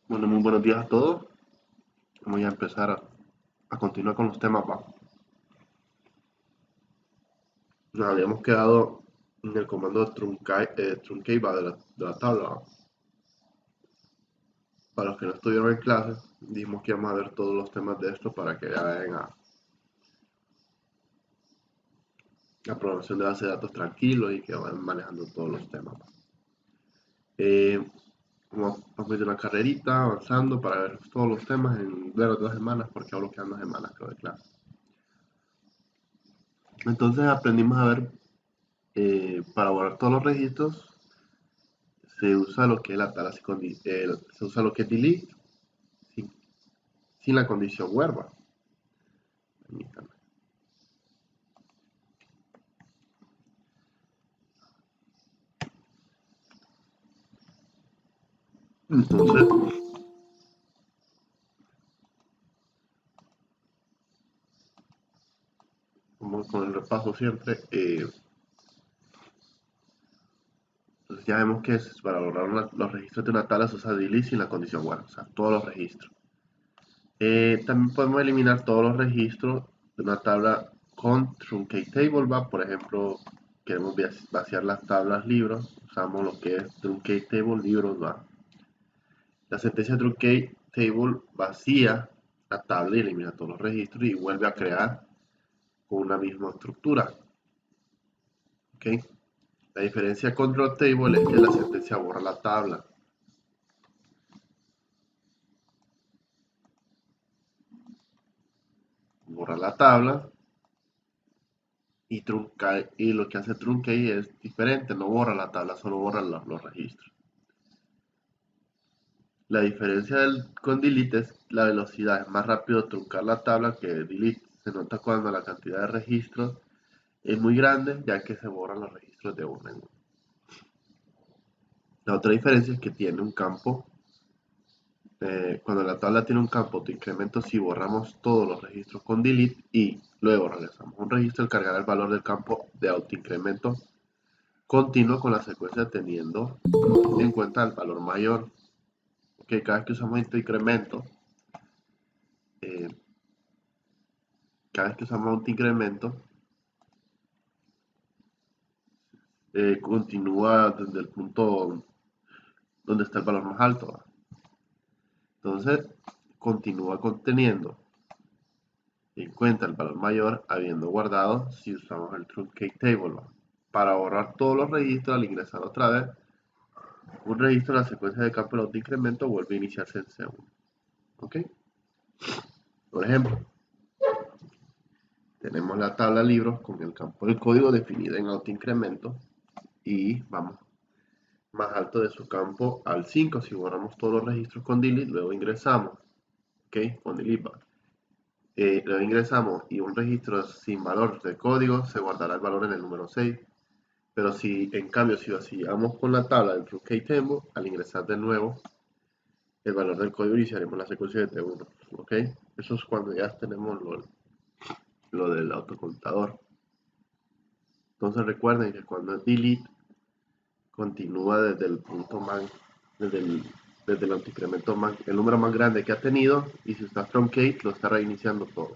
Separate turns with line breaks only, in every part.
Bueno, muy buenos días a todos. Vamos a empezar a continuar con los temas. Nos habíamos quedado en el comando truncate de la tabla. Para los que no estuvieron en clase, dijimos que íbamos a ver todos los temas de esto para que ya vayan a la programación de base de datos tranquilos y que vayan manejando todos los temas. Eh, vamos a ir una carrerita avanzando para ver todos los temas en 2 semanas, porque ahora quedan 2 semanas creo de clase. Entonces aprendimos a ver, para borrar todos los registros, se usa lo que es la tabla, se usa lo que es delete sin, sin la condición where. Permítanme. Entonces, vamos con el repaso siempre. Entonces ya vemos que para borrar los registros de una tabla se usa delete sin la condición where, o sea, todos los registros. También podemos eliminar todos los registros de una tabla con truncate table, ¿va? Por ejemplo, queremos vaciar las tablas libros, usamos lo que es truncate table libros, ¿va? La sentencia truncate table vacía la tabla y elimina todos los registros y vuelve a crear con una misma estructura. ¿Okay? La diferencia con drop table es que la sentencia borra la tabla. Borra la tabla y lo que hace truncate es diferente, no borra la tabla, solo borra los registros. La diferencia con delete es la velocidad, es más rápido truncar la tabla que delete. Se nota cuando la cantidad de registros es muy grande, ya que se borran los registros de uno en uno. La otra diferencia es que tiene un campo. Cuando la tabla tiene un campo de incremento, si borramos todos los registros con delete y luego regresamos a un registro, el cargará el valor del campo de autoincremento continuo con la secuencia teniendo en cuenta el valor mayor. Que cada vez que usamos este incremento, eh, continúa desde el punto donde está el valor más alto. Entonces, continúa conteniendo en cuenta el valor mayor habiendo guardado si usamos el truncate table. Para borrar todos los registros, al ingresar otra vez un registro en la secuencia de campo de incremento, vuelve a iniciarse en C1. ¿Ok? Por ejemplo, tenemos la tabla libros con el campo del código definido en autoincremento y vamos más alto de su campo al 5 si borramos todos los registros con delete, luego ingresamos, ¿ok? Con delete. Luego ingresamos y un registro sin valor de código se guardará el valor en el número 6. Pero si en cambio si vaciamos con la tabla del truncate table, al ingresar de nuevo el valor del código iniciaremos la secuencia de T1. ¿Ok? Eso es cuando ya tenemos lo del autocontador. Entonces recuerden que cuando es delete continúa desde el punto más, desde el autoincremento más, el número más grande que ha tenido, y si está truncate lo está reiniciando todo.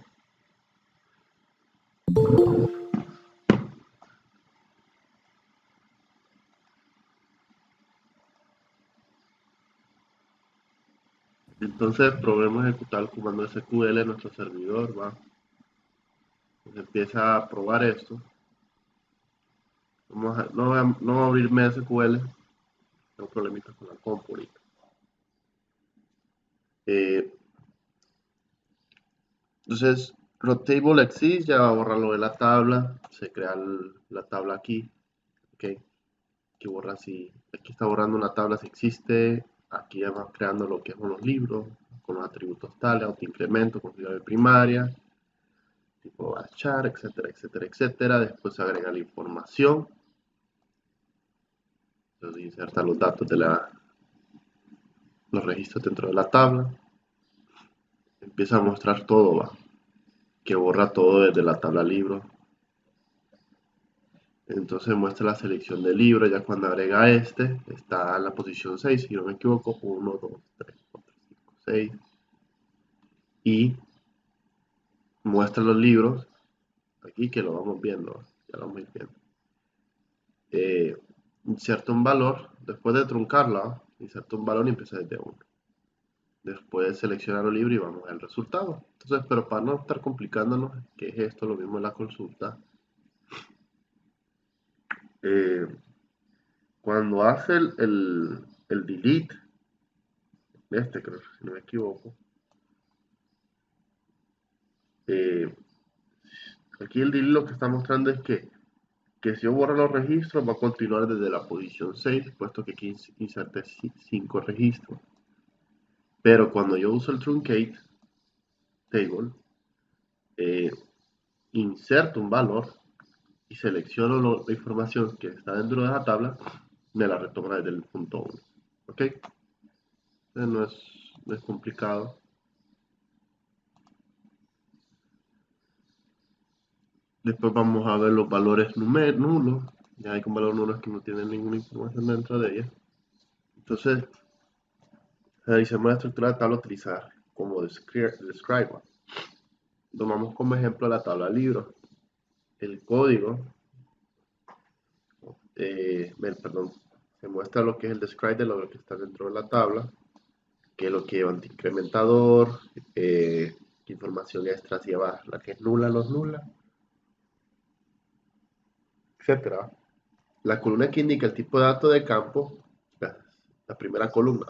Entonces probemos ejecutar el comando SQL en nuestro servidor, ¿va? Entonces empieza a probar esto. No voy a abrirme SQL, tengo problemitas con la compu ahorita. Entonces, rotatable exist, ya va a borrarlo de la tabla, se crea la tabla aquí, ok, aquí borra si, aquí está borrando una tabla si existe, aquí ya va creando lo que son los libros, con los atributos tales, autoincremento, configuración primaria, tipo varchar, etcétera, etcétera, etcétera. Después se agrega la información, entonces inserta los datos de los registros dentro de la tabla, empieza a mostrar todo, ¿va? Que borra todo desde la tabla libro. Entonces muestra la selección del libro, ya cuando agrega este, está en la posición 6, si no me equivoco, 1, 2, 3, 4, 6 y muestra los libros aquí que lo vamos viendo, ya lo vamos a ir viendo. Inserta un valor, después de truncarla, inserta un valor y empieza desde 1. Después seleccionar el libro y vamos al resultado. Entonces, pero para no estar complicándonos, que es esto, lo mismo en la consulta, cuando hace el delete, creo, si no me equivoco, aquí el delete lo que está mostrando es que si yo borro los registros va a continuar desde la posición 6, puesto que aquí inserté 5 registros. Pero cuando yo uso el truncate table, inserto un valor y selecciono la información que está dentro de la tabla, me la retoma desde el punto 1. ¿Ok? No es complicado. Después vamos a ver los valores nulos. Ya hay con valores nulos que no tienen ninguna información dentro de ellas. Entonces, realizamos la estructura de tabla a utilizar como describe. Tomamos como ejemplo la tabla de libros. El código, perdón, se muestra lo que es el describe de lo que está dentro de la tabla, que es lo que lleva anti-incrementador, qué información extra lleva la que es nula, los nula, etcétera. La columna que indica el tipo de dato de campo, la primera columna,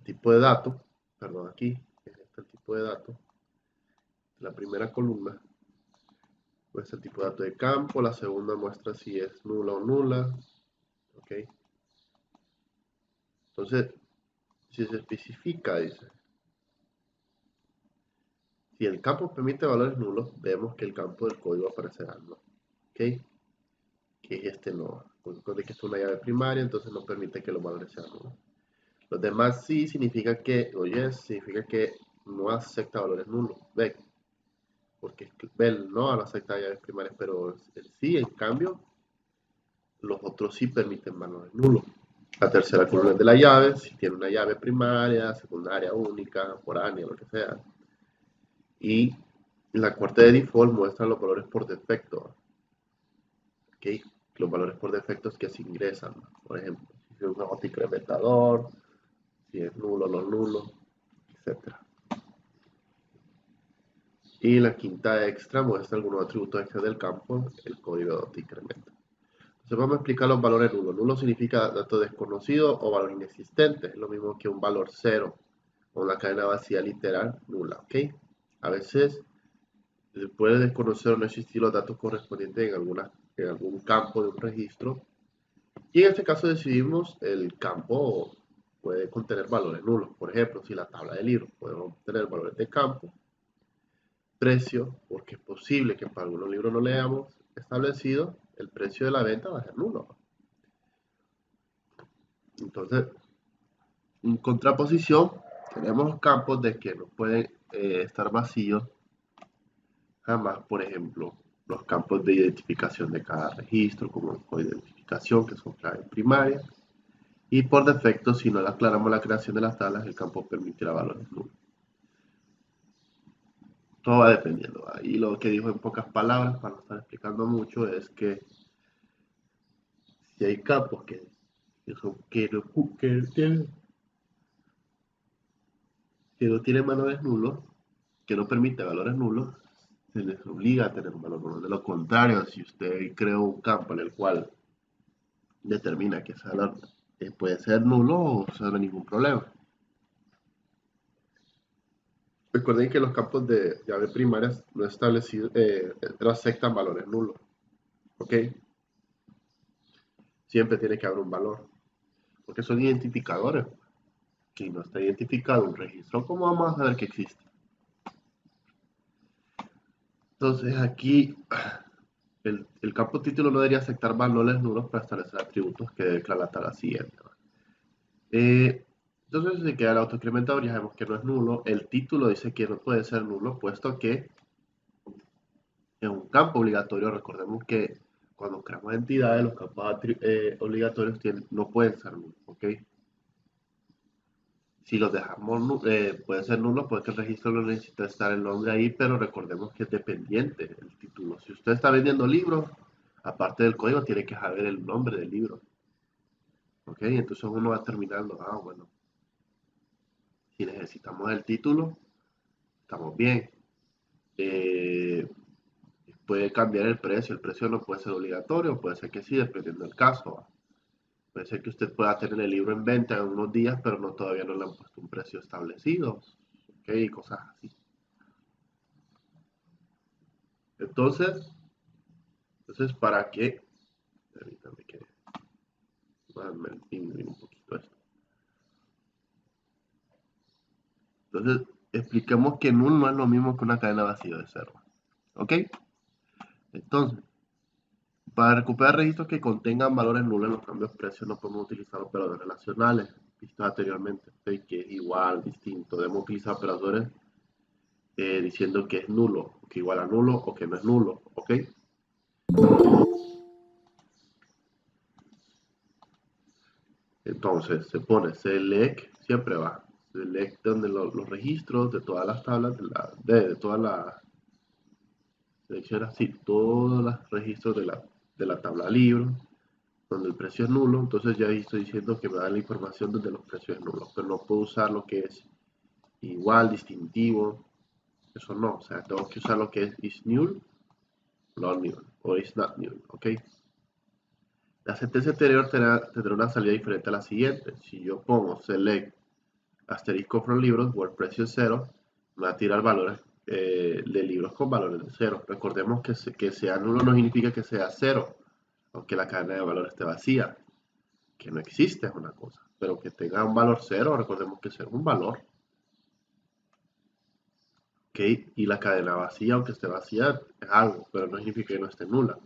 tipo de dato, perdón, aquí está el tipo de dato, la primera columna muestra el tipo de dato de campo, la segunda muestra si es nula o nula, ok. Entonces, si se especifica, dice, si el campo permite valores nulos, vemos que el campo del código aparecerá nulo, ok, que es este no, de que es una llave primaria, entonces no permite que los valores sean nulos. Los demás sí significa que, oye, significa que no acepta valores nulos, ve, porque el no acepta llaves primarias, pero el sí, en cambio, los otros sí permiten valores nulos. La tercera columna es de la llave, si tiene una llave primaria, secundaria, única, foránea, lo que sea. Y la cuarta de default muestra los valores por defecto. ¿Okay? Los valores por defecto que se ingresan. Por ejemplo, si es un autoincrementador, si es nulo o no nulo, etc. Y la quinta extra muestra algunos atributos extra del campo, el código de autoincremento. Entonces vamos a explicar los valores nulos. Nulo significa dato desconocido o valor inexistente. Es lo mismo que un valor cero o una cadena vacía literal nula. ¿Ok? A veces se puede desconocer o no existir los datos correspondientes en algún campo de un registro. Y en este caso decidimos el campo puede contener valores nulos. Por ejemplo, si la tabla de libros puede tener valores de campo, precio, porque es posible que para algunos libros no le hayamos establecido, el precio de la venta va a ser nulo. Entonces, en contraposición, tenemos campos de que no pueden estar vacíos jamás, por ejemplo, los campos de identificación de cada registro, como el código de identificación, que son claves primarias, y por defecto, si no aclaramos la creación de las tablas, el campo permitirá valores nulos. Todo va dependiendo. Ahí lo que dijo en pocas palabras, para no estar explicando mucho, es que si hay campos que no tienen valores nulos, que no permite valores nulos, se les obliga a tener un valor nulo. De lo contrario, si usted creó un campo en el cual determina que ese valor puede ser nulo o no hay ningún problema. Recuerden que los campos de llave primarias no establecidos no aceptan valores nulos. ¿Ok? Siempre tiene que haber un valor. Porque son identificadores. Si no está identificado un registro, ¿cómo vamos a saber que existe? Entonces aquí el campo título no debería aceptar valores nulos para establecer atributos que debe declarar la tabla siguiente. Entonces se queda el autoincrementador, ya sabemos que no es nulo. El título dice que no puede ser nulo, puesto que es un campo obligatorio. Recordemos que cuando creamos entidades, los campos obligatorios no pueden ser nulos, ¿ok? Si los dejamos, puede ser nulo, puede que el registro no necesita estar el nombre ahí, pero recordemos que es dependiente el título. Si usted está vendiendo libros, aparte del código, tiene que saber el nombre del libro. ¿Ok? Entonces uno va terminando, bueno, si necesitamos el título, estamos bien. Eh, Puede cambiar el precio no puede ser obligatorio, puede ser que sí, dependiendo del caso. Puede ser que usted pueda tener el libro en venta en unos días, pero no todavía no le han puesto un precio establecido, ¿ok? Y cosas así. Entonces, ¿para qué? Permítame que me imprimir un poquito esto. Entonces, expliquemos que null no es lo mismo que una cadena vacía de cero, ¿ok? Entonces, para recuperar registros que contengan valores nulos en los cambios de precios no podemos utilizar operadores relacionales vistos anteriormente, ¿okay? Que es igual, distinto. Debemos utilizar operadores diciendo que es nulo, que igual a nulo o que no es nulo, ¿ok? Entonces se pone select, siempre va, select donde los registros de todas las tablas, de todas las, selecciona así, todos los registros de la tabla libro, donde el precio es nulo, entonces ya ahí estoy diciendo que me da la información donde los precios es nulos, pero no puedo usar lo que es igual, distintivo, eso no, o sea, tengo que usar lo que es is null, not null, o is not null, ¿ok? La sentencia anterior tendrá una salida diferente a la siguiente. Si yo pongo select asterisco from libros, where precio es 0, me va a tirar valores de libros con valores de 0. Recordemos que sea nulo no significa que sea 0, aunque la cadena de valores esté vacía, que no existe es una cosa, pero que tenga un valor 0, recordemos que es un valor. ¿Ok? Y la cadena vacía, aunque esté vacía, es algo, pero no significa que no esté nula.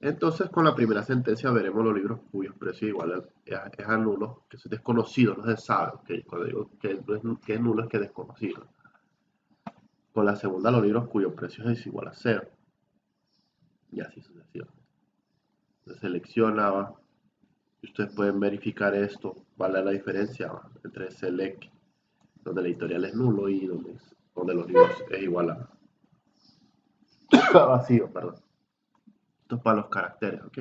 Entonces, con la primera sentencia veremos los libros cuyos precios igual es a nulo, que es desconocido, no se sabe. ¿Okay? Cuando digo que es nulo es que es desconocido. Con la segunda, los libros cuyo precio es igual a 0. Y así sucesivamente. Se selecciona, y ustedes pueden verificar esto, vale la diferencia entre select, donde la editorial es nulo, y donde los libros es igual a vacío, perdón. Esto es para los caracteres, ¿ok?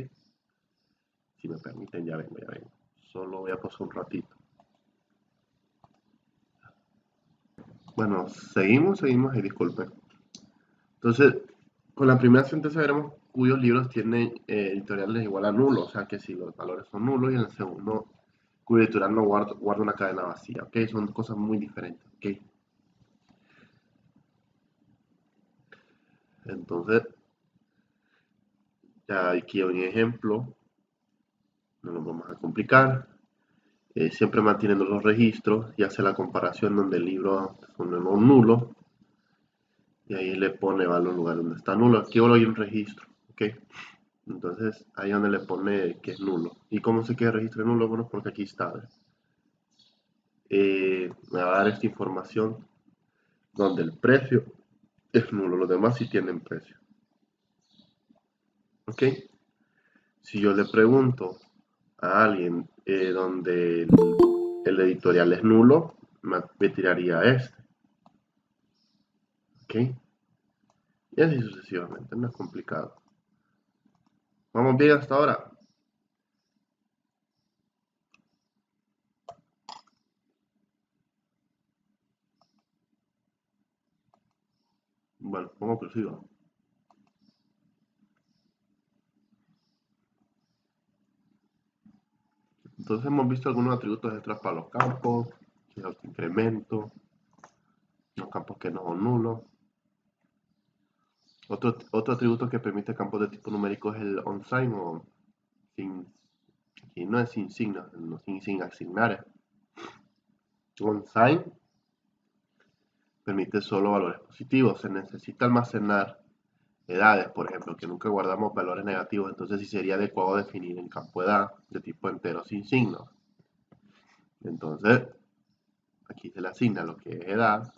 Si me permiten, ya vengo, ya vengo. Solo voy a pasar un ratito. Bueno, seguimos y disculpen. Entonces, con la primera sentencia veremos cuyos libros tienen editoriales igual a nulo, o sea que si los valores son nulos, y en el segundo, cuyo editorial no guarda una cadena vacía, ¿ok? Son cosas muy diferentes, ¿ok? Entonces, ya aquí hay un ejemplo, no nos vamos a complicar. Siempre manteniendo los registros y hace la comparación donde el libro son nulo y ahí le pone valor en lugar donde está nulo. Aquí hay un registro, ¿ok? Entonces ahí donde le pone que es nulo. ¿Y cómo sé que el registro es nulo? Bueno, porque aquí está. Me va a dar esta información donde el precio es nulo. Los demás sí tienen precio. ¿Ok? Si yo le pregunto a alguien donde el editorial es nulo, me tiraría este. ¿Ok? Y así sucesivamente. No es complicado. ¿Vamos bien hasta ahora? Bueno, ¿cómo prosigo? Entonces hemos visto algunos atributos extras para los campos, que es el incremento, los campos que no son nulos. Otro atributo que permite campos de tipo numérico es el unsigned o sin, aquí no es sin signo, no, sin asignar. Unsigned permite solo valores positivos. Se necesita almacenar edades, por ejemplo, que nunca guardamos valores negativos, entonces sí sería adecuado definir el campo edad de tipo entero sin signo. Entonces, aquí se le asigna lo que es edad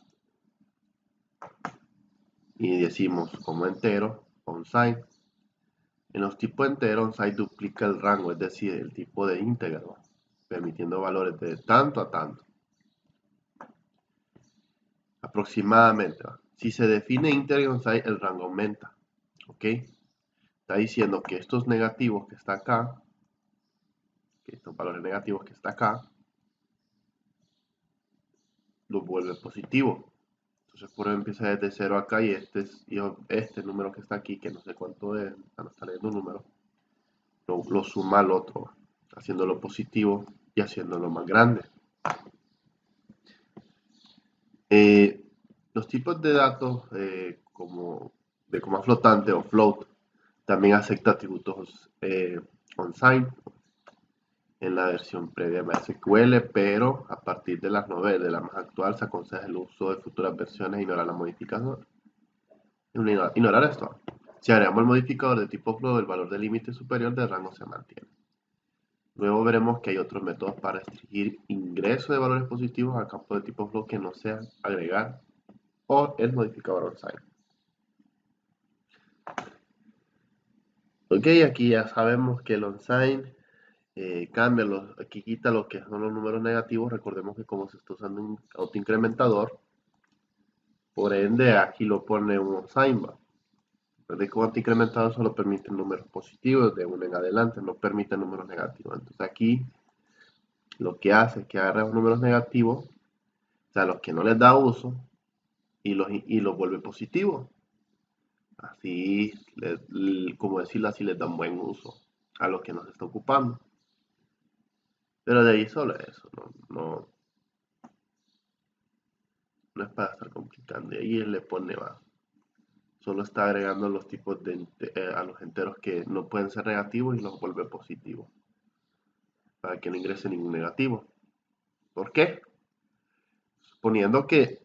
y decimos como entero, unsigned. En los tipos enteros, unsigned duplica el rango, es decir, el tipo de íntegro. permitiendo valores de tanto a tanto. Aproximadamente. ¿Va? Si se define íntegra unsigned, el rango aumenta. ¿Ok? Está diciendo que estos negativos que está acá, que estos valores negativos que está acá, los vuelve positivos. Entonces, por ejemplo, empieza desde 0 acá y este número que está aquí, que no sé cuánto es, no está leyendo un número, lo suma al otro, haciéndolo positivo y haciéndolo más grande. Los tipos de datos como de coma flotante o float también acepta atributos unsigned en la versión previa de MySQL, pero a partir de las 9 de la más actual se aconseja el uso de futuras versiones e ignorar la modificación. Ignorar esto. Si agregamos el modificador de tipo float, el valor del límite superior del rango se mantiene. Luego veremos que hay otros métodos para restringir ingreso de valores positivos al campo de tipo float que no sean agregar o el modificador unsigned. Ok, aquí ya sabemos que el unsigned cambia, aquí quita lo que son los números negativos. Recordemos que como se está usando un autoincrementador, por ende aquí lo pone un unsigned. De que un autoincrementador solo permite números positivos de 1 en adelante, no permite números negativos. Entonces aquí lo que hace es que agarra los números negativos, o sea, los que no les da uso, y los vuelve positivos. Así, como decirlo así, les dan buen uso a los que nos está ocupando. Pero de ahí solo eso, no es para estar complicando. Y ahí él le pone va. Solo está agregando los tipos a los enteros que no pueden ser negativos y los vuelve positivos. Para que no ingrese ningún negativo. ¿Por qué? Suponiendo que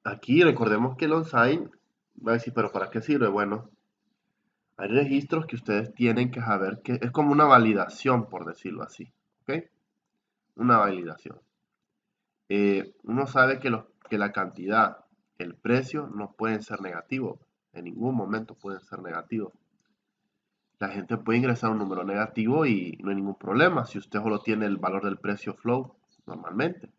aquí recordemos que el unsigned va a decir, pero ¿para qué sirve? Bueno, hay registros que ustedes tienen que saber que es como una validación, por decirlo así. ¿Ok? Una validación. Uno sabe que la cantidad, el precio no pueden ser negativos. En ningún momento pueden ser negativos. La gente puede ingresar un número negativo y no hay ningún problema si usted solo tiene el valor del precio flow normalmente.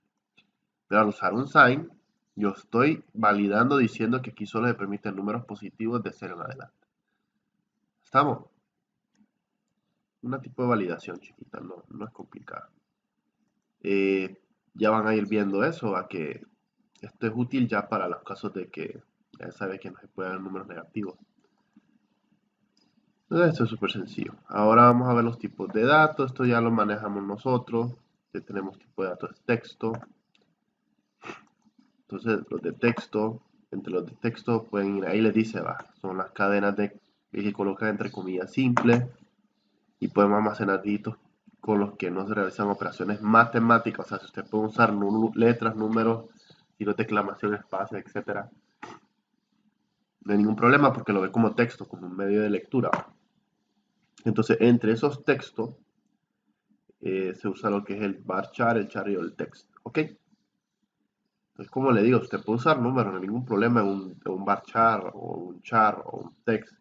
Pero al usar un sign, yo estoy validando diciendo que aquí solo se permiten números positivos de 0 en adelante. ¿Estamos? Una tipo de validación chiquita, no es complicada. Ya van a ir viendo eso, a que esto es útil ya para los casos de que ya sabe que no se pueden dar números negativos. Entonces esto es súper sencillo. Ahora vamos a ver los tipos de datos. Esto ya lo manejamos nosotros. Ya tenemos tipo de datos de texto. Entonces los de texto, entre los de texto pueden ir, ahí les dice, va, son las cadenas que colocan entre comillas simples y podemos almacenar dígitos con los que no se realizan operaciones matemáticas. O sea, si usted puede usar letras, números, signos de exclamación, espacio, etcétera, no hay ningún problema porque lo ve como texto, como un medio de lectura. Entonces, entre esos textos se usa lo que es el varchar, el char y el text. ¿Ok? Entonces, como le digo, usted puede usar números, no hay ningún problema en un varchar o un char o un text,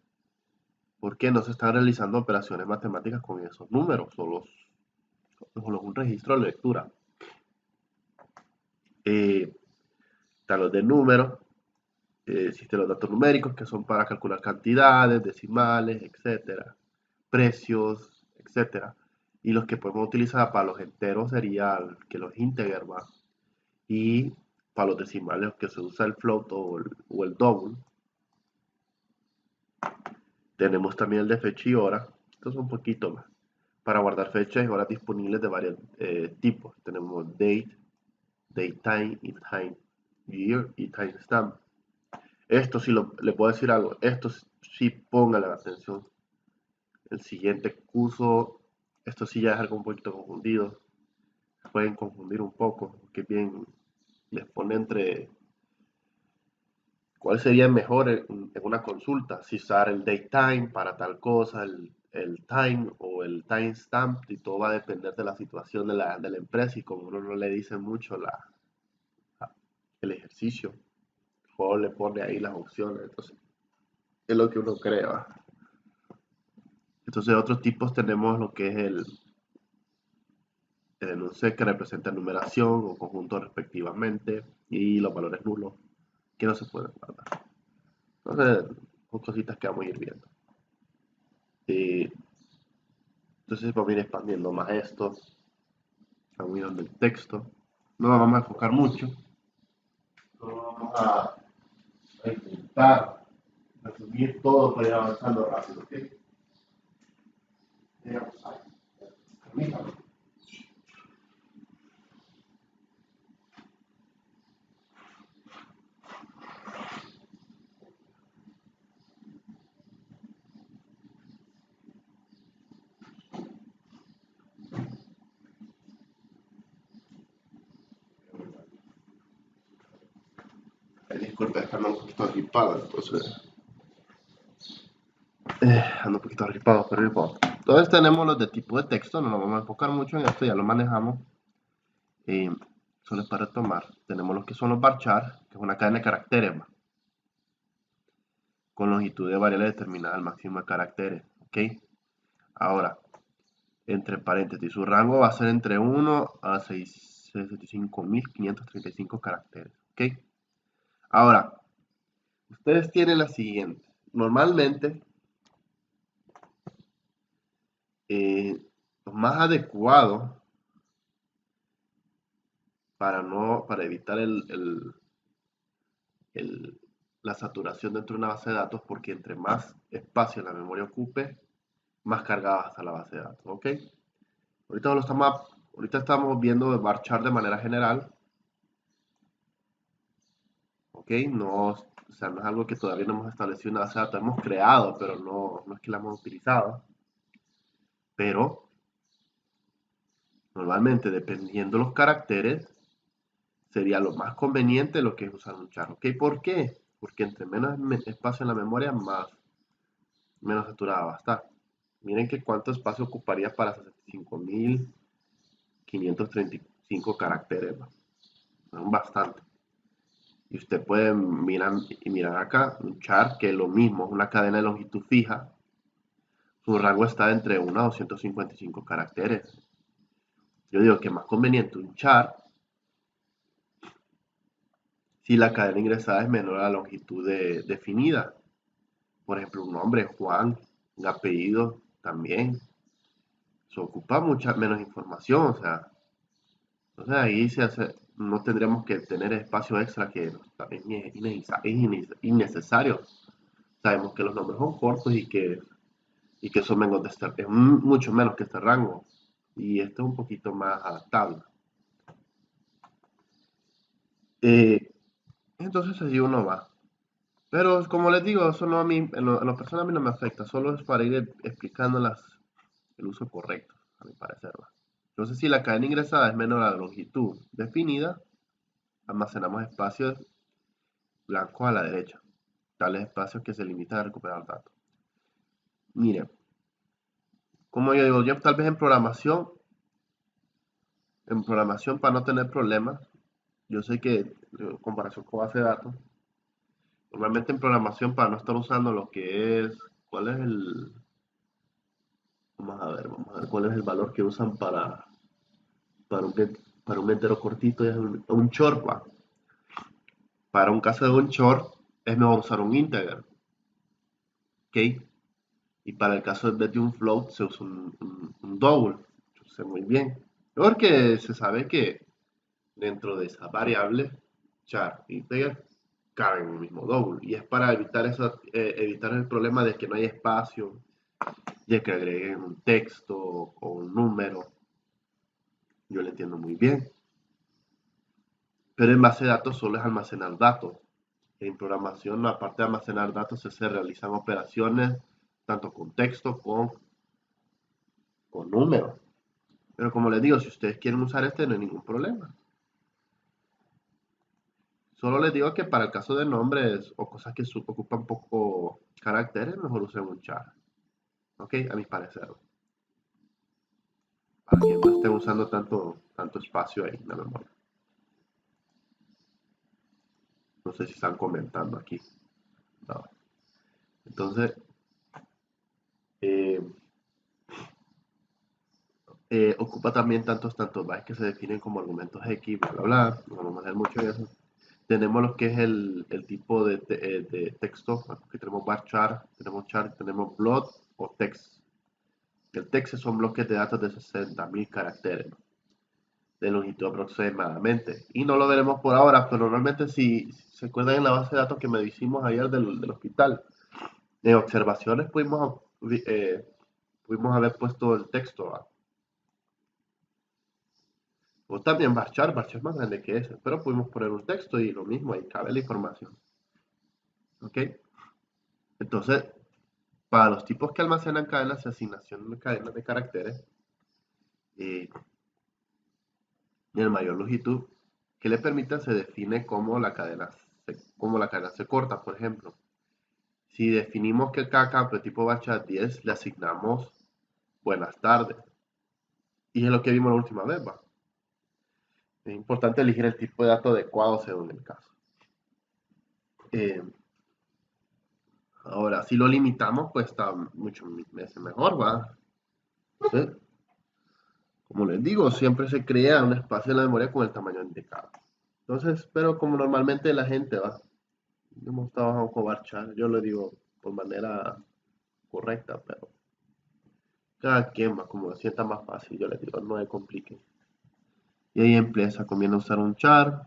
porque no se están realizando operaciones matemáticas con esos números, solo un registro de lectura. Están los de números, existen los datos numéricos que son para calcular cantidades, decimales, etcétera, precios, etcétera. Y los que podemos utilizar para los enteros sería que los integer, ¿va? Y para los decimales que se usa el float o el double. Tenemos también el de fecha y hora. Esto es un poquito más. Para guardar fechas y horas disponibles de varios tipos. Tenemos date, datetime y time year y timestamp. Esto sí le puedo decir algo. Esto sí póngale la atención. El siguiente curso, esto sí ya es algo un poquito confundido. Pueden confundir un poco, porque bien les pone entre cuál sería mejor en una consulta, si usar el datetime para tal cosa, el time o el timestamp, y todo va a depender de la situación de la empresa y como uno no le dice mucho el ejercicio, el juego le pone ahí las opciones, entonces es lo que uno crea. Entonces otros tipos tenemos lo que es un set que representa numeración o conjunto respectivamente y los valores nulos que no se pueden guardar. Entonces, son cositas que vamos a ir viendo. Entonces vamos a ir expandiendo más esto, vamos a ir dando el texto. No nos vamos a enfocar mucho, solo vamos a intentar resumir todo para ir avanzando rápido, ¿ok? Veamos ahí. Permítame. Disculpe, es que ando un poquito agripado, entonces ando un poquito agripado, pero no importa. Entonces tenemos los de tipo de texto, no nos vamos a enfocar mucho en esto, ya lo manejamos. Solo es para retomar. Tenemos los que son los varchar, que es una cadena de caracteres, ¿va? Con longitud de variable determinada al máximo de caracteres, ¿ok? Ahora, entre paréntesis, su rango va a ser entre 1 a 65.535 caracteres, ¿ok? Ahora, ustedes tienen la siguiente. Normalmente, lo más adecuado para evitar la saturación dentro de una base de datos, porque entre más espacio la memoria ocupe, más cargada va a estar la base de datos, ¿ok? Ahorita estamos viendo varchar de manera general, ¿ok? No, o sea, no es algo que todavía no hemos establecido una base de datos, hemos creado, pero no es que la hemos utilizado. Pero, normalmente, dependiendo los caracteres, sería lo más conveniente lo que es usar un char, ¿ok? ¿Por qué? Porque entre menos espacio en la memoria, menos saturada va a estar. Miren que cuánto espacio ocuparía para 65.535 caracteres, ¿no? Son bastante. Y usted puede mirar acá, un char, que es lo mismo, es una cadena de longitud fija. Su rango está entre 1 a 255 caracteres. Yo digo que es más conveniente un char si la cadena ingresada es menor a la longitud definida. Por ejemplo, un nombre, Juan, un apellido también. Se ocupa mucha menos información, o sea, entonces ahí no tendríamos que tener espacio extra que es innecesario. Sabemos que los nombres son cortos y que son menos de es mucho menos que este rango. Y esto es un poquito más adaptable. Eh, entonces así uno va. Pero como les digo, eso no a mí, en lo personal a mí no me afecta, solo es para ir explicando el uso correcto, a mi parecer. ¿Va? Entonces si la cadena ingresada es menor a la longitud definida, almacenamos espacios blancos a la derecha, tales espacios que se limitan a recuperar datos. Miren, como yo digo, yo tal vez en programación para no tener problemas, yo sé que en comparación con base de datos, normalmente en programación para no estar usando lo que es, ¿cuál es vamos a ver cuál es el valor que usan para un, para un entero cortito, es un short, ¿va? Para un caso de un short es mejor usar un integer, ¿ok? Y para el caso de un float se usa un double, yo sé muy bien, porque se sabe que dentro de esa variable, char y integer caben en el mismo double. Y es para evitar el problema de que no hay espacio, ya que agreguen un texto o un número. Yo lo entiendo muy bien. Pero en base de datos solo es almacenar datos. En programación, aparte de almacenar datos, se realizan operaciones tanto con texto como con números. Pero como les digo, si ustedes quieren usar este, no hay ningún problema. Solo les digo que para el caso de nombres o cosas que ocupan poco caracteres, mejor usen un char. ¿Ok? A mi parecer. Para que no estén usando tanto espacio ahí en la memoria. No sé si están comentando aquí. No. Entonces, eh, ocupa también tantos bytes que se definen como argumentos X, bla, bla, bla. No vamos a hacer mucho de eso. Tenemos lo que es el tipo de texto. Aquí tenemos varchar, tenemos char, tenemos float o text. El text son bloques de datos de 60.000 caracteres de longitud aproximadamente. Y no lo veremos por ahora, pero normalmente si se acuerdan en la base de datos que me hicimos ayer del hospital, en observaciones pudimos haber puesto el texto. ¿Va? O también varchar es más grande que ese, pero pudimos poner un texto y lo mismo, ahí cabe la información. ¿Ok? Entonces, para los tipos que almacenan cadenas y asignación de cadenas de caracteres, en mayor longitud que le permita se define cómo cómo la cadena se corta, por ejemplo. Si definimos que cada campo de tipo varchar 10, le asignamos buenas tardes. Y es lo que vimos la última vez, ¿va? Es importante elegir el tipo de dato adecuado según el caso. Eh, Ahora, si lo limitamos, pues está mucho mejor, ¿va? Entonces, como les digo, siempre se crea un espacio en la memoria con el tamaño indicado. Entonces, pero como normalmente la gente va, hemos trabajado con varchar, yo lo digo por manera correcta, pero cada quien va como lo sienta más fácil, yo les digo, no se complique. Y ahí empieza, conviene usar un char,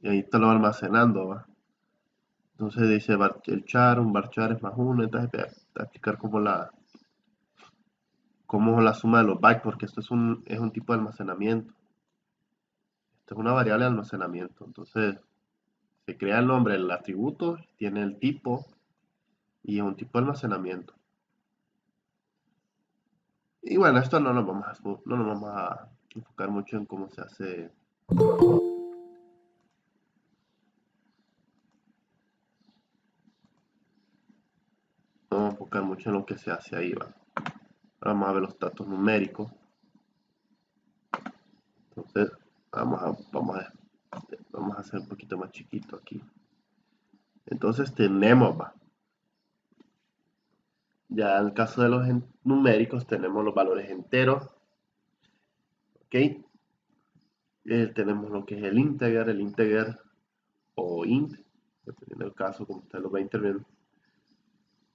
y ahí te lo va almacenando, ¿va? Entonces dice el char, un varchar es más uno, entonces te va a explicar cómo es la suma de los bytes, porque esto es un tipo de almacenamiento. Esto es una variable de almacenamiento. Entonces se crea el nombre, el atributo, tiene el tipo y es un tipo de almacenamiento. Y bueno, esto no nos vamos a enfocar mucho en cómo se hace. No vamos a enfocar mucho en lo que se hace ahí, ¿va? Ahora vamos a ver los datos numéricos. Entonces, vamos a hacer un poquito más chiquito aquí. Entonces tenemos, ¿va? Ya en el caso de los numéricos tenemos los valores enteros, ¿ok? Tenemos lo que es el integer o int, dependiendo del caso, como usted lo va a intervenir.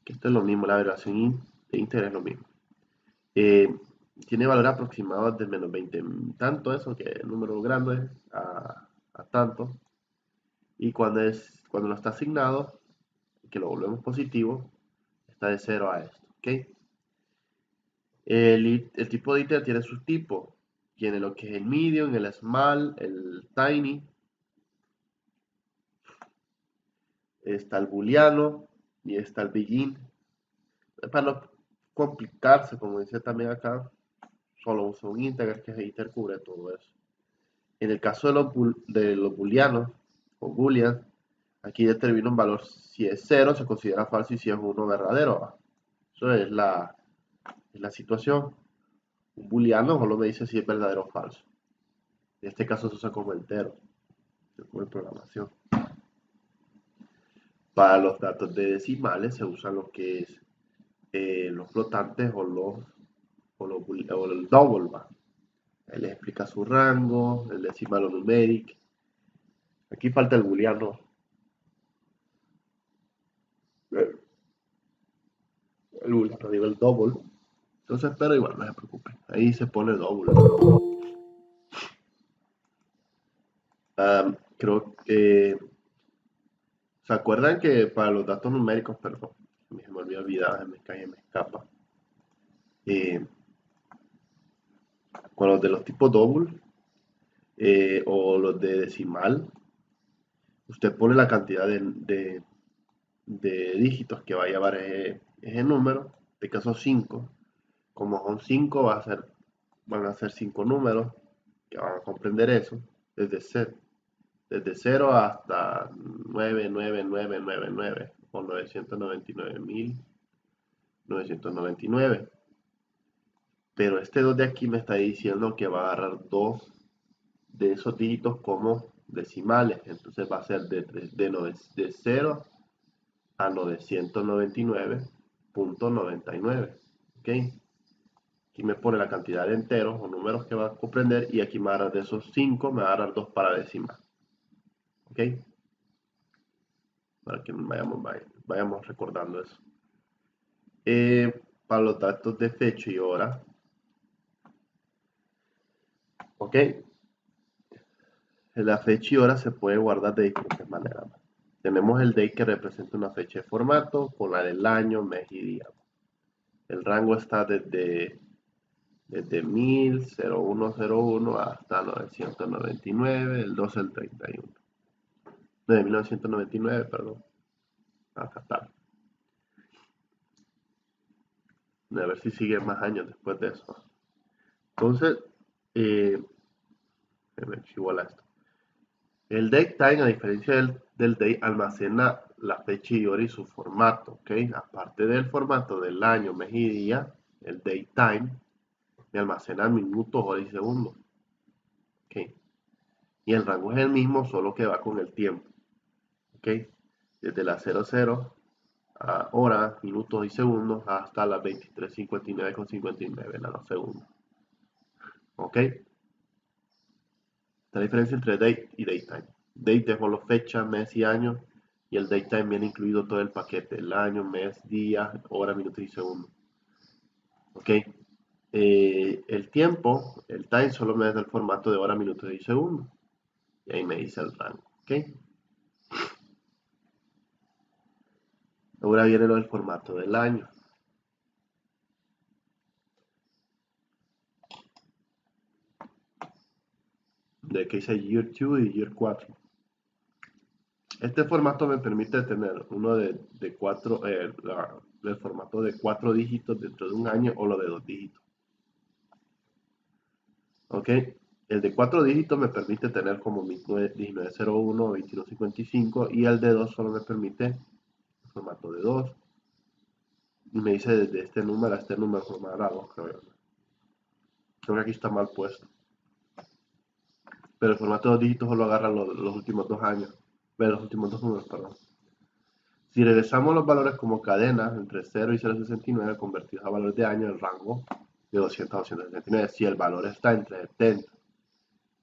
Que esto es lo mismo, la abreviación int de integer es lo mismo. Tiene valor aproximado de menos 20, tanto eso que el número grande a tanto. Y cuando no está asignado, que lo volvemos positivo, está de 0 a esto, ¿ok? El tipo de iter tiene sus tipos. Tiene lo que es el medium, el small, el tiny. Está el booleano y está el begin. Para no complicarse, como dice también acá, solo uso un integer, que es iter cubre todo eso. En el caso de los booleanos o boolean, aquí determina un valor. Si es 0 se considera falso y si es 1 verdadero. Eso es la situación. Un booleano solo me dice si es verdadero o falso. En este caso se usa como entero, como en programación. Para los datos de decimales se usa lo que es los flotantes o el double, ¿va? Él les explica su rango, el decimal o numeric. Aquí falta el booleano. El booleano, digo el double. Entonces, pero igual, no se preocupen. Ahí se pone double. Creo que... ¿Se acuerdan que para los datos numéricos, perdón, se me olvidó olvidar, me cae, me escapa. Con los de los tipos double o los de decimal, usted pone la cantidad de dígitos que va a llevar ese número, en este caso 5. Como son 5, van a ser 5 números que van a comprender eso desde 0 hasta 99999 o 999.999. Pero este 2 de aquí me está diciendo que va a agarrar 2 de esos dígitos como decimales. Entonces va a ser de 0 a 999.99. ¿Ok? Aquí me pone la cantidad de enteros o números que va a comprender y aquí me va a dar de esos 5, me va a dar 2 para décimas. ¿Ok? Para que vayamos recordando eso. Para los datos de fecha y hora. ¿Ok? La fecha y hora se puede guardar de diferentes maneras. Tenemos el date que representa una fecha de formato con la del año, mes y día. El rango está desde 1000 hasta 999, el 12 al 31. De 1999, perdón. Hasta tal. A ver si sigue más años después de eso. Entonces, igual a esto. El date time, a diferencia del date, almacena la fecha y hora y su formato, ¿ok? Aparte del formato del año, mes y día, el date time me almacena minutos, horas y segundos, ¿ok? Y el rango es el mismo, solo que va con el tiempo, ¿ok? Desde las 00 a horas, minutos y segundos hasta las 23:59:59 nanosegundos, ¿ok? La diferencia entre date y datetime. Date es solo fecha, mes y año, y el datetime viene incluido todo el paquete, el año, mes, día, hora, minutos y segundos. ¿Ok? El tiempo, el time, solo me da el formato de hora, minutos y segundos. Y ahí me dice el rango. ¿Ok? Ahora viene lo del formato del año. De que dice Year 2 y Year 4. Este formato me permite tener uno de 4, el formato de 4 dígitos dentro de un año o lo de 2 dígitos. ¿Ok? El de 4 dígitos me permite tener como 1901 o 2155 y el de 2 solo me permite el formato de 2. Y me dice desde este número a este número formato, creo que aquí está mal puesto. Pero el formato de 2 dígitos solo agarra los últimos 2 años. Los últimos 2 números, perdón. Si regresamos los valores como cadenas entre 0 y 0,69 convertidos a valores de año, el rango de 200 a 269. Si el valor está entre 70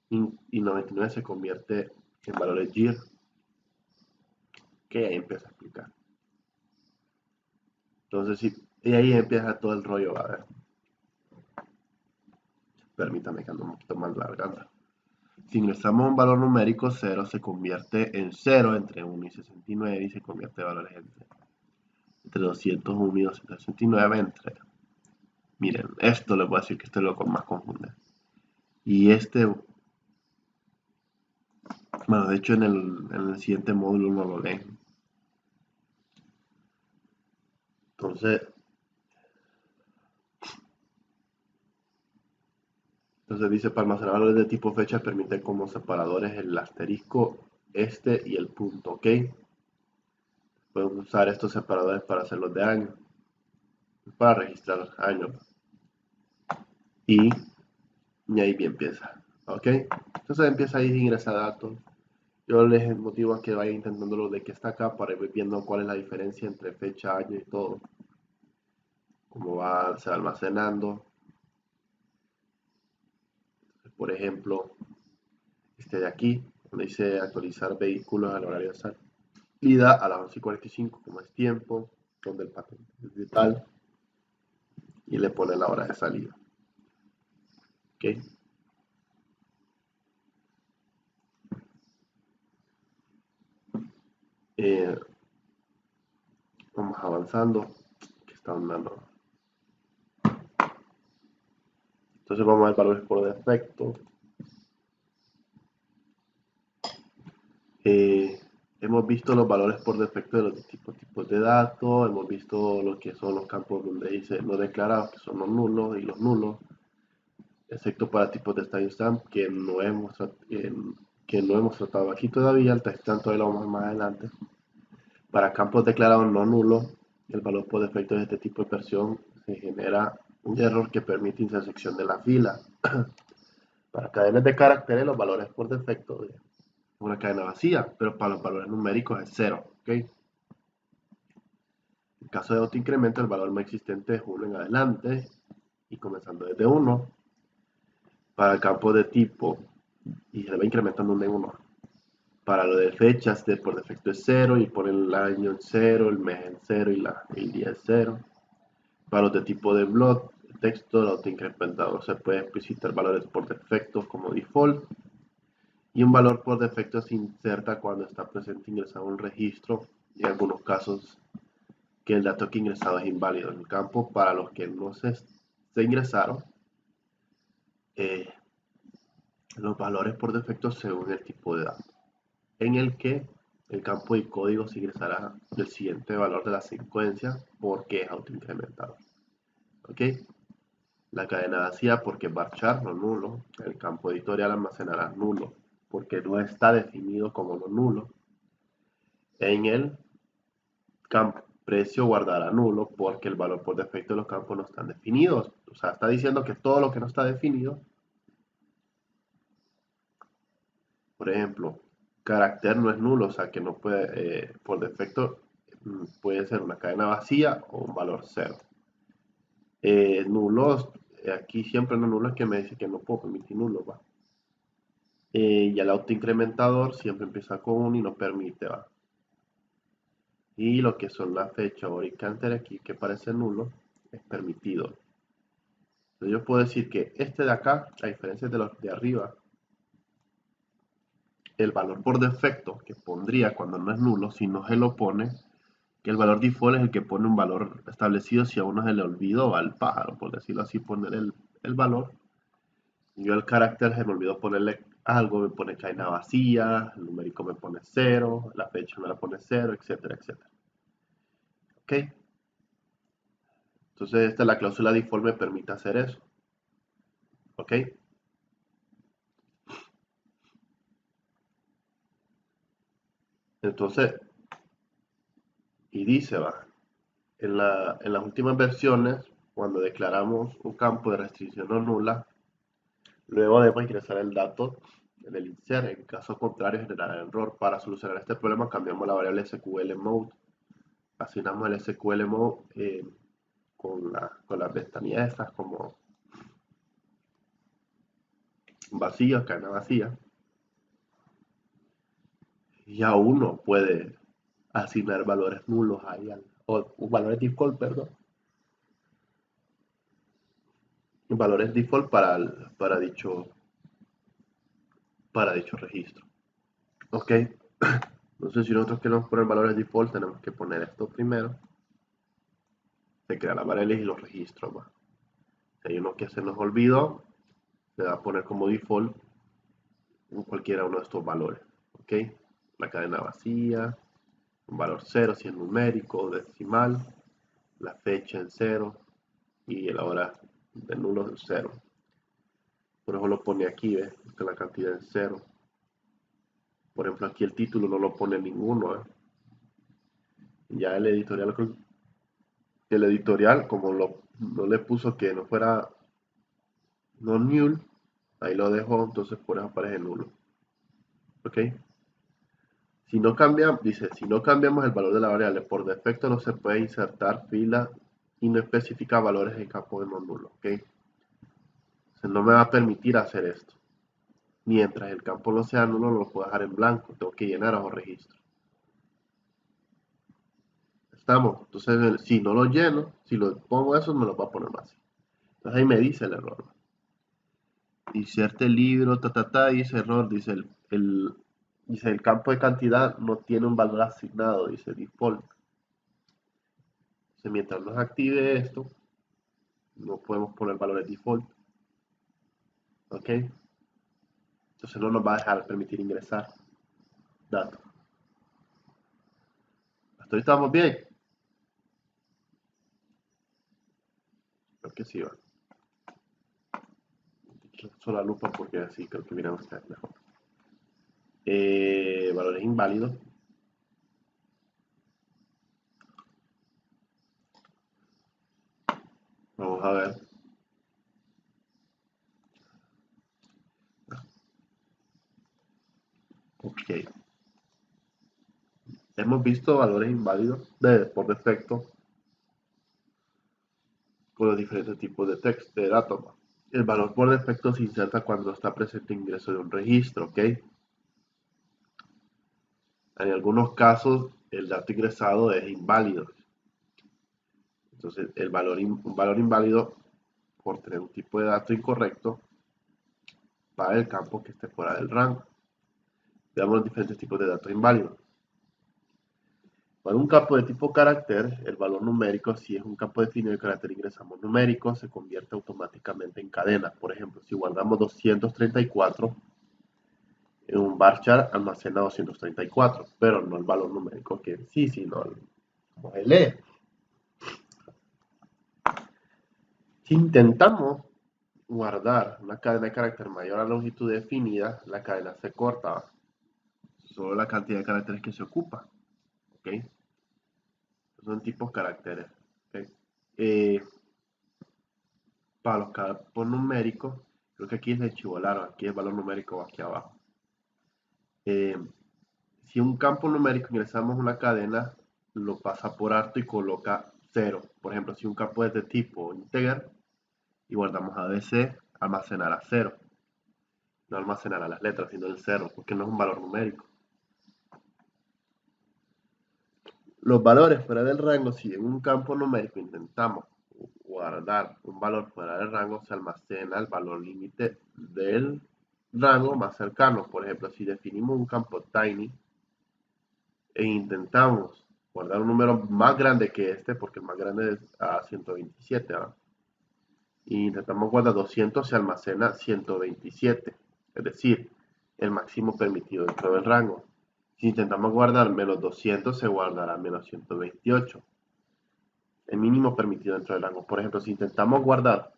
y 99 se convierte en valores year, que ahí empieza a explicar. Entonces, sí, y ahí empieza todo el rollo, a ver. Permítame que ando un poquito más larga. Si ingresamos un valor numérico, 0 se convierte en 0 entre 1 y 69 y se convierte en valores entre 201 y 269 entre... Miren, esto les voy a decir que esto es lo que más confunde. Y bueno, de hecho en el siguiente módulo no lo leen. Entonces dice, para almacenar valores de tipo fecha permite como separadores el asterisco, y el punto, ¿ok? Podemos usar estos separadores para hacerlos de año, para registrar años. Y ahí bien empieza, ¿ok? Entonces empieza ahí a ingresar datos. Yo les motivo a que vayan intentándolo de que está acá para ir viendo cuál es la diferencia entre fecha, año y todo. Cómo se va almacenando. Por ejemplo, este de aquí, donde dice actualizar vehículos al horario de salida a las 11:45, como es tiempo, donde el patrón es de tal, y le pone la hora de salida. ¿Ok? Eh, Vamos avanzando, que está andando. Entonces vamos a ver valores por defecto. Hemos visto los valores por defecto de los tipos de datos, hemos visto lo que son los campos donde dice no declarados, que son los nulos y los nulos, excepto para tipos de timestamp que no hemos tratado aquí todavía, el timestamp todavía lo vamos a ver más adelante. Para campos declarados no nulos, el valor por defecto de este tipo de versión se genera un error que permite intersección de la fila. Para cadenas de caracteres, los valores por defecto de una cadena vacía, pero para los valores numéricos es 0. ¿Okay? En caso de autoincremento, el valor más existente es 1 en adelante y comenzando desde 1 para el campo de tipo y se va incrementando de 1. Para lo de fechas, por defecto es 0 y pone el año en 0, el mes en 0 y el día en 0. Para los de tipo de block, texto, el autoincrementador se puede explicitar valores por defecto como default y un valor por defecto se inserta cuando está presente ingresado un registro y en algunos casos que el dato que ingresado es inválido. En el campo para los que no se ingresaron, eh, los valores por defecto según el tipo de dato, en el que el campo de código se ingresará el siguiente valor de la secuencia porque es autoincrementado. ¿Ok? La cadena vacía porque varchar no nulo. El campo editorial almacenará nulo porque no está definido como no nulo. En el campo precio guardará nulo porque el valor por defecto de los campos no están definidos. O sea, está diciendo que todo lo que no está definido, por ejemplo, carácter no es nulo, o sea que no puede, por defecto, puede ser una cadena vacía o un valor cero. Nulos, aquí siempre no nulo es que me dice que no puedo permitir nulo, ¿va? Y el autoincrementador siempre empieza con 1 y no permite, ¿va? Y lo que son la fecha o canter aquí que parece nulo es permitido. Entonces yo puedo decir que este de acá, a diferencia de los de arriba, el valor por defecto que pondría cuando no es nulo, si no se lo pone, que el valor default es el que pone un valor establecido si a uno se le olvidó al pájaro, por decirlo así, poner el valor. Yo el carácter se me olvidó ponerle algo, me pone cadena vacía, el numérico me pone 0, la fecha me la pone 0, etcétera, etcétera. ¿Ok? Entonces esta es la cláusula default me permite hacer eso. ¿Ok? Entonces, y dice, va, en las últimas versiones, cuando declaramos un campo de restricción no nula, luego debemos ingresar el dato del insert. En caso contrario, generará error. Para solucionar este problema, cambiamos la variable SQL mode. Asignamos el SQL mode con las ventanillas estas como vacías, cadena vacía. Y a uno puede asignar valores nulos ahí, o valores default, perdón. Valores default para dicho registro. Ok, entonces si nosotros queremos poner valores default, tenemos que poner esto primero. Se crean las variables y los registros. ¿Va? Si hay uno que se nos olvidó, se va a poner como default en cualquiera uno de estos valores. Ok, la cadena vacía, un valor 0 si es numérico, decimal, la fecha en 0 y la hora de nulo en 0. Por eso lo pone aquí, ¿ves? Porque la cantidad en 0. Por ejemplo, aquí el título no lo pone ninguno. Ya el editorial como no le puso que no fuera no null, ahí lo dejo, entonces por eso aparece nulo. ¿Ok? Si no cambia, dice, si no cambiamos el valor de la variable, por defecto no se puede insertar fila y no especifica valores en campo de no nulo. ¿Ok? Entonces no me va a permitir hacer esto. Mientras el campo no sea nulo, no lo puedo dejar en blanco. Tengo que llenar bajo registro. Estamos. Entonces, si no lo lleno, si lo pongo eso, me lo va a poner más. Entonces ahí me dice el error. Inserte el libro, dice error, dice el campo de cantidad no tiene un valor asignado, dice default. Entonces, mientras no se active esto, no podemos poner valores default. ¿Ok? Entonces no nos va a dejar permitir ingresar datos. Hasta ahorita estamos bien. Creo que sí va. Solo la lupa porque así creo que miran ustedes mejor. Valores inválidos. Vamos a ver. Ok. Hemos visto valores inválidos por defecto. con los diferentes tipos de texto de datos. El valor por defecto se inserta cuando está presente ingreso de un registro, ¿ok? En algunos casos, el dato ingresado es inválido. Entonces, un valor inválido por tener un tipo de dato incorrecto para el campo que esté fuera del rango. Veamos los diferentes tipos de datos inválidos. Para un campo de tipo carácter, el valor numérico, si es un campo definido de carácter ingresamos numérico, se convierte automáticamente en cadena. Por ejemplo, si guardamos 234, en un varchar almacena 234, pero no el valor numérico que sí, sino como se lee. Si intentamos guardar una cadena de carácter mayor a la longitud definida, la cadena se corta. Solo la cantidad de caracteres que se ocupa. ¿Ok? Son tipos caracteres. ¿Okay? Para los campos numéricos, creo que aquí se chivolaron, aquí el valor numérico va aquí abajo. Si un campo numérico ingresamos una cadena, lo pasa por alto y coloca 0. Por ejemplo, si un campo es de tipo integer y guardamos ABC, almacenará 0. No almacenará las letras, sino el 0, porque no es un valor numérico. Los valores fuera del rango, si en un campo numérico intentamos guardar un valor fuera del rango, se almacena el valor límite del rango más cercano. Por ejemplo, si definimos un campo tiny e intentamos guardar un número más grande que este, porque el más grande es a 127, ¿verdad? Y intentamos guardar 200, se almacena 127, es decir, el máximo permitido dentro del rango. Si intentamos guardar menos 200, se guardará menos 128, el mínimo permitido dentro del rango. Por ejemplo, si intentamos guardar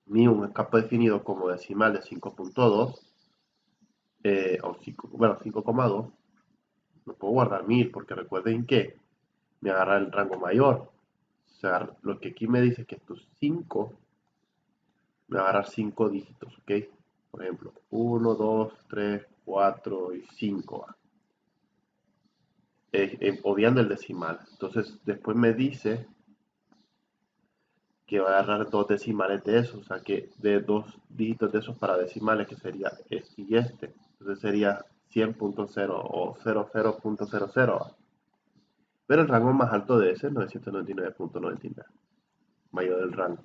un campo definido como decimal de 5.2, o 5,2, no puedo guardar 1000 porque recuerden que me agarra el rango mayor. O sea, lo que aquí me dice que estos 5 me va a agarrar 5 dígitos, ¿ok? Por ejemplo, 1, 2, 3, 4 y 5. Obviando el decimal. Entonces, después me dice que va a agarrar 2 decimales de esos, o sea que de 2 dígitos de esos para decimales, que sería este y este. Entonces sería 100.0 o 00.00. Pero el rango más alto de ese es 999.99, mayor del rango.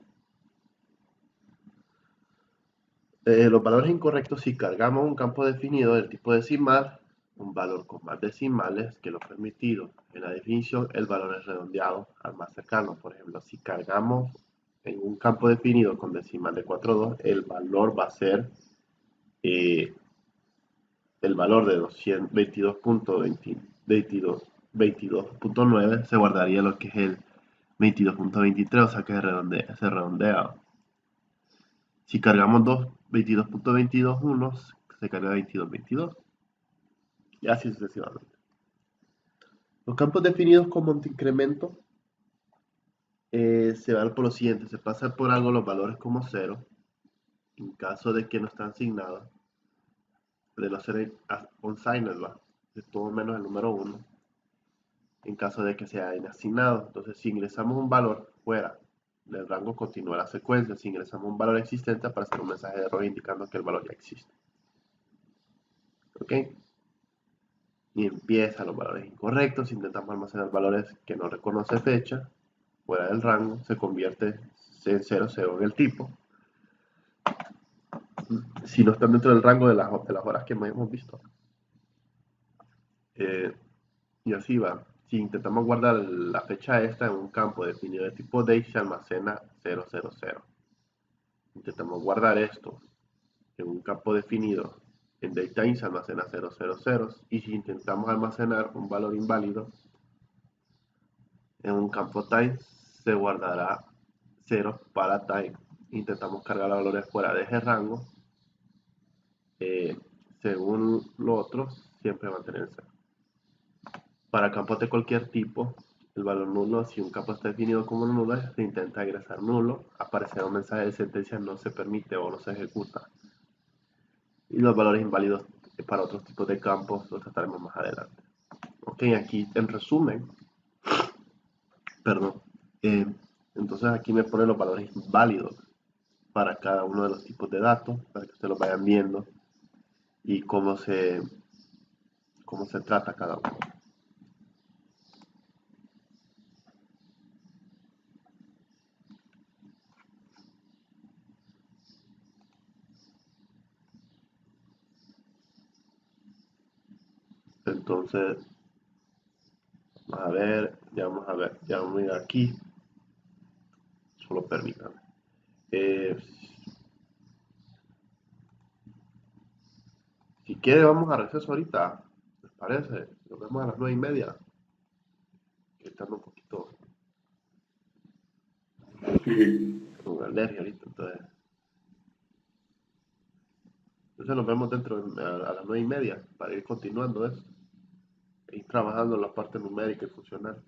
Los valores incorrectos, si cargamos un campo definido del tipo decimal, un valor con más decimales que lo permitido en la definición, el valor es redondeado al más cercano. Por ejemplo, si cargamos en un campo definido con decimal de 4.2, el valor va a ser el valor de 22.9, se guardaría lo que es el 22.23, o sea que se redondea. Si cargamos 22.22.1, se carga 22.22. Y así sucesivamente. Los campos definidos como incremento se van por lo siguiente. Se pasa por algo los valores como 0. En caso de que no están asignados, de no ser unsigned, de todo menos el número 1. En caso de que sea inasignado. Entonces, si ingresamos un valor fuera del rango, continúa la secuencia. Si ingresamos un valor existente, aparecerá un mensaje de error indicando que el valor ya existe. ¿Ok? Y empieza los valores incorrectos. Intentamos almacenar valores que no reconoce fecha fuera del rango, se convierte en 00 en el tipo. Si no están dentro del rango de las horas que hemos visto. Y así va. Si intentamos guardar la fecha esta en un campo definido de tipo date, se almacena 000. Intentamos guardar esto en un campo definido en datetime, se almacena 000. Y si intentamos almacenar un valor inválido en un campo time, se guardará 0 para time. Intentamos cargar los valores fuera de ese rango. Según lo otro, siempre va a tener 0. Para campos de cualquier tipo, el valor nulo, si un campo está definido como nulo, se intenta ingresar nulo, aparecerá un mensaje de sentencia no se permite o no se ejecuta. Y los valores inválidos para otros tipos de campos los trataremos más adelante. Ok, aquí en resumen, Entonces aquí me pone los valores válidos para cada uno de los tipos de datos, para que ustedes lo vayan viendo y cómo se trata cada uno. Entonces, vamos a ver, ya vamos a ir aquí, solo permítanme. Si quiere, vamos a receso ahorita, ¿les parece? Nos vemos a las 9:30, que estando un poquito con alergia ahorita, entonces nos vemos a las 9:30 para ir continuando esto, ir trabajando en la parte numérica y funcional.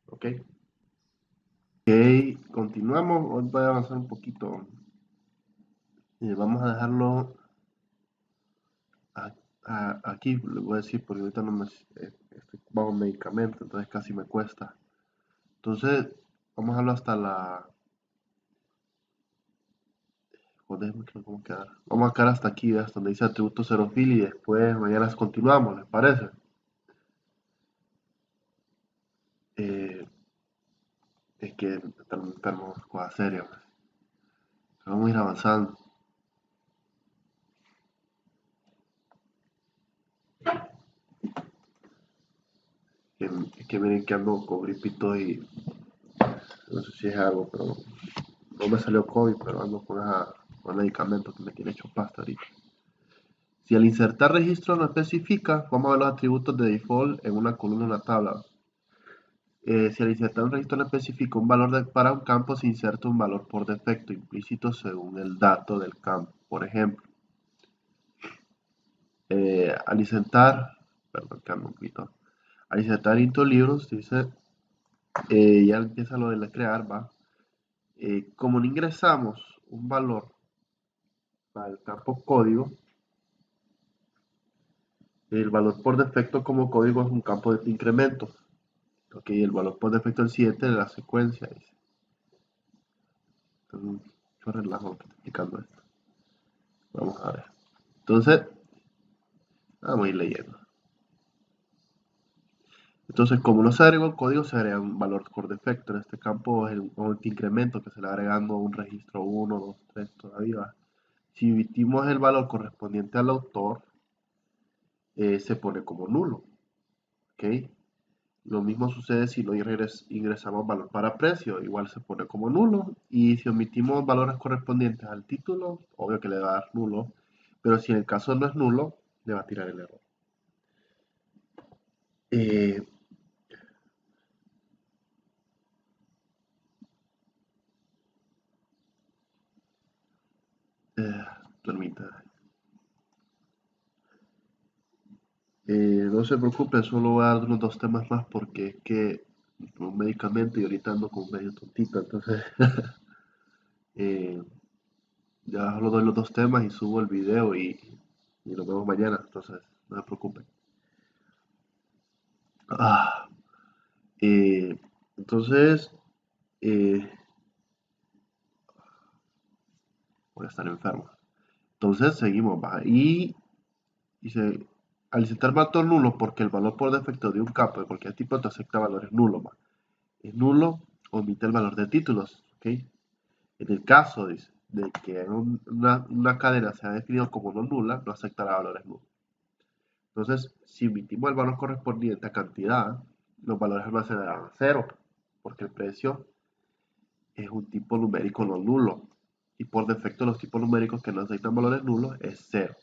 ¿Ok? Ok, continuamos. Hoy voy a avanzar un poquito. Vamos a dejarlo aquí, le voy a decir, porque ahorita no estoy bajo medicamento, entonces casi me cuesta. Entonces, vamos a dejarlo hasta la. Joder, cómo quedar. Vamos a quedar hasta aquí, hasta donde dice atributo cero fil y después mañana continuamos, ¿les parece? Eh, es que tenemos cosas serias, pues. Vamos a ir avanzando. Es que miren que ando con gripito y no sé si es algo, pero no me salió COVID, pero ando con medicamento que me tiene hecho pasta ahorita. Si al insertar registro no especifica, vamos a ver los atributos de default en una columna en una tabla. Si al insertar un registro no especifica un valor para un campo, se inserta un valor por defecto implícito según el dato del campo. Por ejemplo, al insertar, perdón, cambio un poquito. Al insertar into libros, dice, ya empieza lo de la crear, va. Como no ingresamos un valor al campo código, el valor por defecto como código es un campo de incremento. Ok, el valor por defecto es 7 de la secuencia. Dice. Entonces, yo relajo que estoy explicando esto. Vamos a ver. Entonces, vamos a ir leyendo. Entonces, como no se agregó el código, se agrega un valor por defecto. En este campo es un incremento que se le va agregando un registro 1, 2, 3 todavía. Si emitimos el valor correspondiente al autor, se pone como nulo. ¿Ok? Lo mismo sucede si no ingresamos valor para precio, igual se pone como nulo. Y si omitimos valores correspondientes al título, obvio que le va a dar nulo. Pero si en el caso no es nulo, le va a tirar el error. Eh, permita. No se preocupe, solo voy a dar unos 2 temas más porque es que un medicamento y ahorita ando con medio tontito, entonces eh, ya solo doy los 2 temas y subo el video y nos vemos mañana, entonces no se preocupen. Ah, eh, entonces, eh, voy a estar enfermo. Entonces seguimos, ¿va? Y dice, al insertar valor nulo, porque el valor por defecto de un campo de cualquier tipo te acepta valores nulos, ¿va? Es nulo, omite el valor de títulos, ¿ok? En el caso, dice, de que una cadena sea definida como no nula, no aceptará valores nulos. Entonces, si omitimos el valor correspondiente a cantidad, los valores almacenarán 0, porque el precio es un tipo numérico no nulo. Y por defecto los tipos numéricos que no aceptan valores nulos es 0.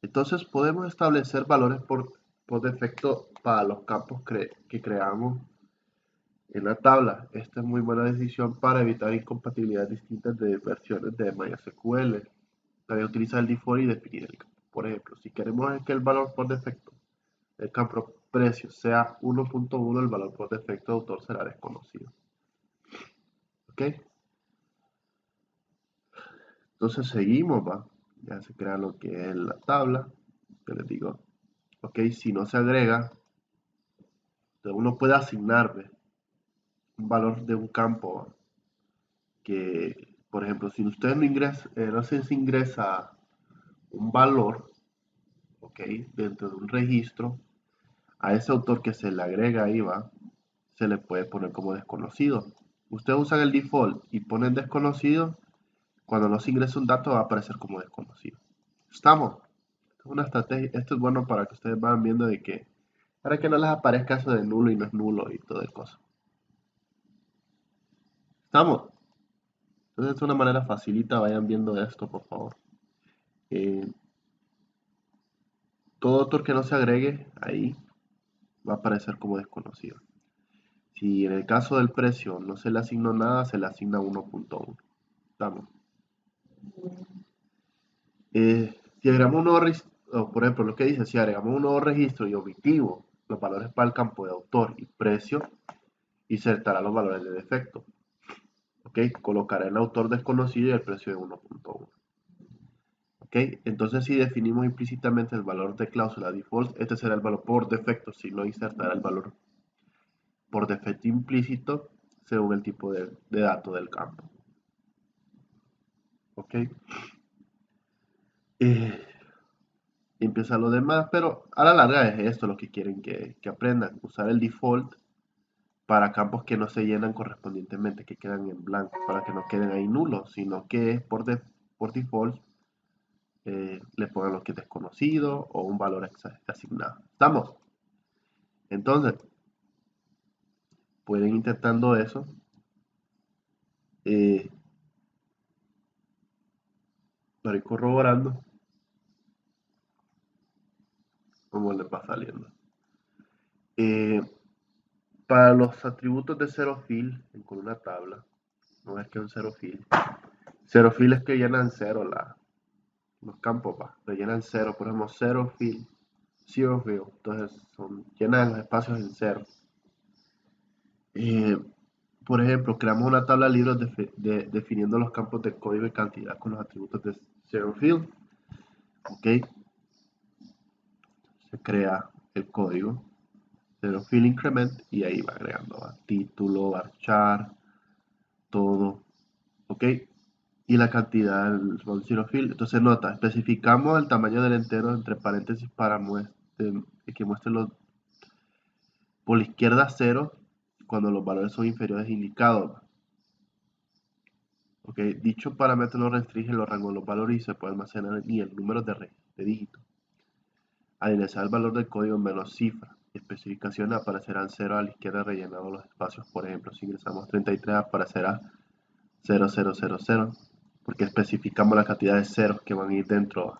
Entonces podemos establecer valores por defecto para los campos que creamos en la tabla. Esta es muy buena decisión para evitar incompatibilidades distintas de versiones de MySQL. También utiliza el default y definir el campo. Por ejemplo, si queremos que el valor por defecto del campo precio sea 1.1, el valor por defecto de autor será desconocido. ¿Ok? Entonces seguimos, va. Ya se crea lo que es la tabla. Que les digo, ok, si no se agrega, uno puede asignar, ¿ve? un valor de un campo que, por ejemplo, si usted no ingresa, no sé si ingresa un valor, ok, dentro de un registro, a ese autor que se le agrega ahí va, se le puede poner como desconocido. Ustedes usan el default y ponen desconocido, cuando no se ingresa un dato va a aparecer como desconocido. ¿Estamos? Esto es una estrategia, esto es bueno para que ustedes vayan viendo de que, para que no les aparezca eso de nulo y no es nulo y todo el cosa. ¿Estamos? Entonces es una manera facilita, vayan viendo esto por favor. Eh, Todo autor que no se agregue ahí va a aparecer como desconocido. Si en el caso del precio no se le asignó nada, se le asigna 1.1. Estamos. Si agregamos un nuevo registro, por ejemplo, lo que dice, si agregamos un nuevo registro y omitivo los valores para el campo de autor y precio, insertará los valores de defecto. ¿Ok? Colocará el autor desconocido y el precio de 1.1. ¿Ok? Entonces, si definimos implícitamente el valor de cláusula default, este será el valor por defecto, si no insertará el valor por defecto implícito según el tipo de dato del campo. ¿Ok? Eh, empieza lo demás, pero a la larga es esto lo que quieren que aprendan, usar el default para campos que no se llenan correspondientemente, que quedan en blanco, para que no queden ahí nulos, sino que por default le pongan lo que es desconocido o un valor asignado. ¿Estamos? Entonces, pueden ir intentando eso. Lo ir corroborando cómo les va saliendo. Eh, para los atributos de zero fill en columna tabla, no es que un zero fill. Zero fill es que llenan cero los campos, rellenan cero, por ejemplo, zero fill, zero fill, entonces llenan los espacios en cero. Eh, por ejemplo, creamos una tabla libre definiendo los campos de código y cantidad con los atributos de zero fill. Ok, se crea el código zero fill increment y ahí va agregando título, varchar, todo. Ok, y la cantidad del zero fill. Entonces nota, especificamos el tamaño del entero entre paréntesis para que muestre los por la izquierda 0 cuando los valores son inferiores indicados. Okay. Dicho parámetro no restringe los rangos de los valores y se puede almacenar ni el número de dígitos. Al ingresar el valor del código menos cifra y especificación aparecerán 0 a la izquierda rellenando los espacios. Por ejemplo, si ingresamos 33 aparecerá 0000 porque especificamos la cantidad de ceros que van a ir dentro.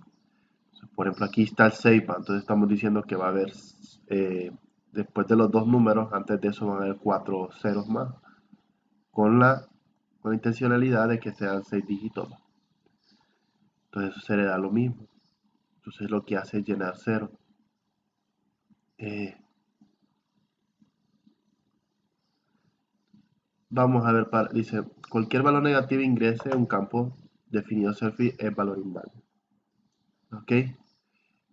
Por ejemplo, aquí está el 6, entonces estamos diciendo que va a haber, después de los dos números, antes de eso van a haber 4 ceros más, con la intencionalidad de que sean 6 dígitos. Entonces eso se le da lo mismo. Entonces lo que hace es llenar 0. Vamos a ver, dice, cualquier valor negativo ingrese a un campo definido selfie es valor inválido. ¿Ok?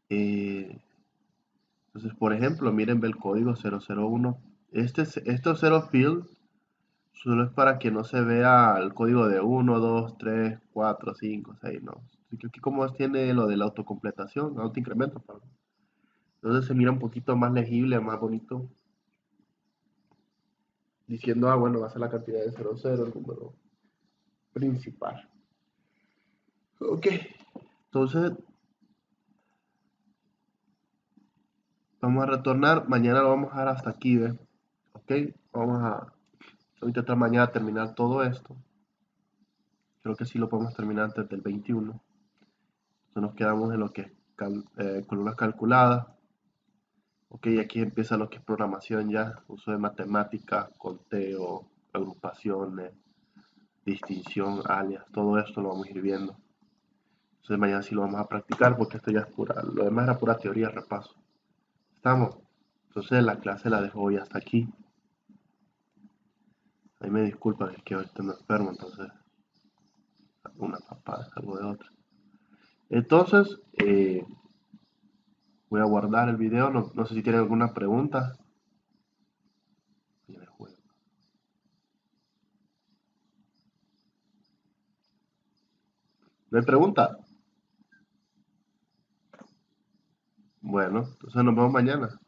Entonces, por ejemplo, miren, ve el código 001. Estos 0 field solo es para que no se vea el código de 1, 2, 3, 4, 5, 6, no. Aquí como tiene lo de la autocompletación, autoincremento, perdón. Entonces se mira un poquito más legible, más bonito. Diciendo, bueno, va a ser la cantidad de 00, el número principal. Ok, entonces vamos a retornar. Mañana lo vamos a dejar hasta aquí, ¿ves? Ok, vamos a intentar mañana terminar todo esto. Creo que sí lo podemos terminar antes del 21. Entonces nos quedamos en lo que es columnas calculadas. Ok, aquí empieza lo que es programación ya, uso de matemática, conteo, agrupaciones, distinción, alias, todo esto lo vamos a ir viendo. Entonces mañana sí lo vamos a practicar porque esto ya es pura, lo demás era pura teoría, repaso. ¿Estamos? Entonces la clase la dejo hoy hasta aquí. Ahí me disculpan, es que ahorita me enfermo, entonces una papada, algo de otra. Entonces, voy a guardar el video, no sé si tienen alguna pregunta. ¿No hay pregunta? Bueno, entonces nos vemos mañana.